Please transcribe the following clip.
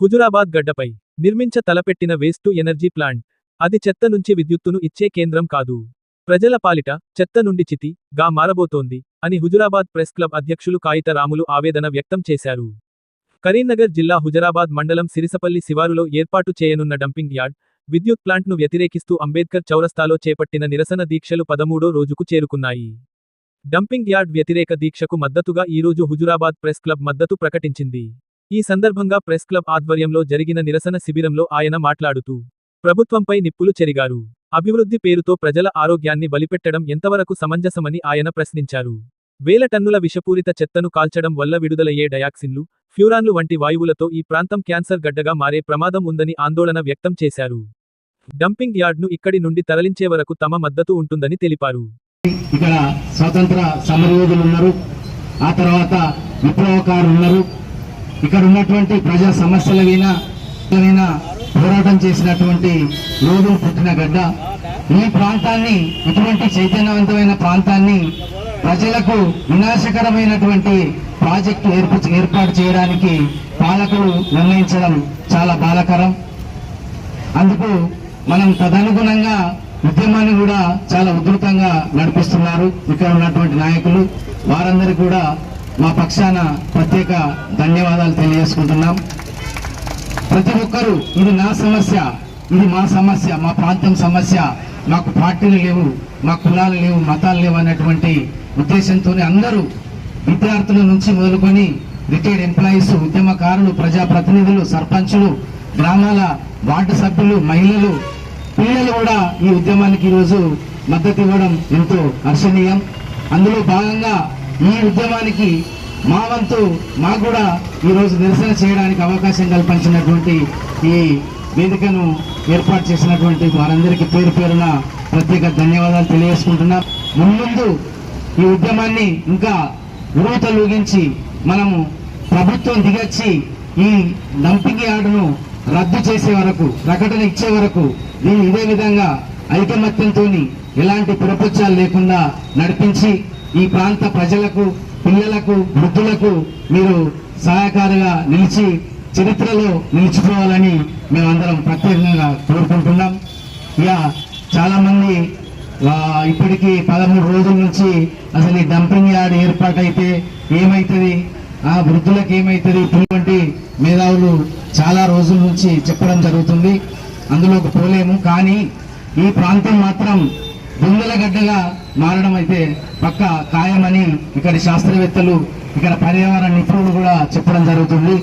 హుజురాబాద్ గడ్డపై నిర్మించ తలపెట్టిన waste to energy plant అది చెత్త నుంచి విద్యుత్తును ఇచ్చే కేంద్రం కాదు, ప్రజల పాలిట చెత్త నుండి చితి గా మారబోతోంది అని హుజురాబాద్ ప్రెస్ క్లబ్ అధ్యక్షులు కాయిత రాములు ఆవేదన వ్యక్తం చేశారు. కరీంనగర్ జిల్లా హుజురాబాద్ మండలం సిరిసపల్లి శివారులో ఏర్పాటు చేయనున్న డంపింగ్ యార్డ్, విద్యుత్ ప్లాంట్ను వ్యతిరేకిస్తూ అంబేద్కర్ చౌరస్తాలో చేపట్టిన నిరసన దీక్షలు 13వ రోజుకు చేరుకున్నాయి. డంపింగ్ యార్డ్ వ్యతిరేక దీక్షకు మద్దతుగా ఈరోజు హుజురాబాద్ ప్రెస్ క్లబ్ మద్దతు ప్రకటించింది. ఈ సందర్భంగా ప్రెస్ క్లబ్ ఆధ్వర్యంలో జరిగిన నిరసన శిబిరంలో ఆయన మాట్లాడుతూ, ప్రభుత్వంపై నిప్పులు చెరిగారు. అభివృద్ధి పేరుతో ప్రజల ఆరోగ్యాన్ని బలిపెట్టడం ఎంతవరకు సమంజసమని ఆయన ప్రశ్నించారు. వేల టన్నుల విషపూరిత చెత్తను కాల్చడం వల్ల విడుదలయ్యే డయాక్సిన్లు, ఫ్యూరాన్లు వంటి వాయువులతో ఈ ప్రాంతం క్యాన్సర్ గడ్డగా మారే ప్రమాదం ఉందని ఆందోళన వ్యక్తం చేశారు. డంపింగ్ యార్డ్ను ఇక్కడి నుండి తరలించే వరకు తమ మద్దతు ఉంటుందని తెలిపారు. ఇక్కడ స్వతంత్ర సమరయోధులు ఉన్నారు, ఆ తర్వాత విప్లవకారులు ఉన్నారు. ఇక్కడ ఉన్నటువంటి ప్రజా సమస్యల మీద పోరాటం చేసినటువంటి యోధులు పుట్టిన గడ్డ. ఈ ప్రాంతాన్ని, ఇటువంటి చైతన్యవంతమైన ప్రాంతాన్ని ప్రజలకు వినాశకరమైనటువంటి ప్రాజెక్టు ఏర్పాటు చేయడానికి పాలకులు నిర్ణయించడం చాలా బాధాకరం. అందుకు మనం తదనుగుణంగా ఉద్యమాన్ని కూడా చాలా ఉధృతంగా నడిపిస్తున్నారు ఇక్కడ ఉన్నటువంటి నాయకులు. వారందరికీ కూడా మా పక్షాన ప్రత్యేక ధన్యవాదాలు తెలియజేసుకుంటున్నాం. ప్రతి ఒక్కరూ ఇది నా సమస్య, ఇది మా సమస్య, మా ప్రాంతం సమస్య, మాకు పార్టీలు లేవు, మా కులాలు లేవు, మతాలు లేవు అనేటువంటి ఉద్దేశంతో అందరూ విద్యార్థుల నుంచి మొదలుకొని రిటైర్డ్ ఎంప్లాయీస్, ఉద్యమకారులు, ప్రజాప్రతినిధులు, సర్పంచులు, గ్రామాల వార్డు సభ్యులు, మహిళలు, పిల్లలు కూడా ఈ ఉద్యమానికి ఈరోజు మద్దతు ఇవ్వడం ఎంతో హర్షణీయం. అందులో భాగంగా ఈ ఉద్యమానికి మా వంతు మాకు కూడా ఈరోజు నిరసన చేయడానికి అవకాశం కల్పించినటువంటి ఈ వేదికను ఏర్పాటు చేసినటువంటి వారందరికీ పేరు పేరున ప్రత్యేక ధన్యవాదాలు తెలియజేసుకుంటున్నాం. ముందు ఈ ఉద్యమాన్ని ఇంకా ఉరుతలూగించి మనము ప్రభుత్వం దిగొచ్చి ఈ డంపింగ్ యార్డును రద్దు చేసే వరకు, ప్రకటన ఇచ్చే వరకు దీన్ని ఇదే విధంగా ఐకమత్యంతో ఎలాంటి పురపుచ్చాలు లేకుండా నడిపించి ఈ ప్రాంత ప్రజలకు, పిల్లలకు, వృద్ధులకు మీరు సహాయకారిగా నిలిచి చరిత్రలో నిలిచిపోవాలని మేమందరం ప్రత్యేకంగా కోరుకుంటున్నాం. ఇక చాలా మంది ఇప్పటికీ 13 రోజుల నుంచి అసలు ఈ డంపింగ్ యార్డ్ ఏర్పాటైతే ఏమవుతుంది, ఆ వృద్ధులకు ఏమవుతుంది, ఇటువంటి మేధావులు చాలా రోజుల నుంచి చెప్పడం జరుగుతుంది. అందులోకి పోలేము. కానీ ఈ ప్రాంతం మాత్రం బొందల గడ్డగా మారడం అయితే పక్క ఖాయమని ఇక్కడి శాస్త్రవేత్తలు, ఇక్కడ పర్యావరణ నిపుణులు కూడా చెప్పడం జరుగుతుంది.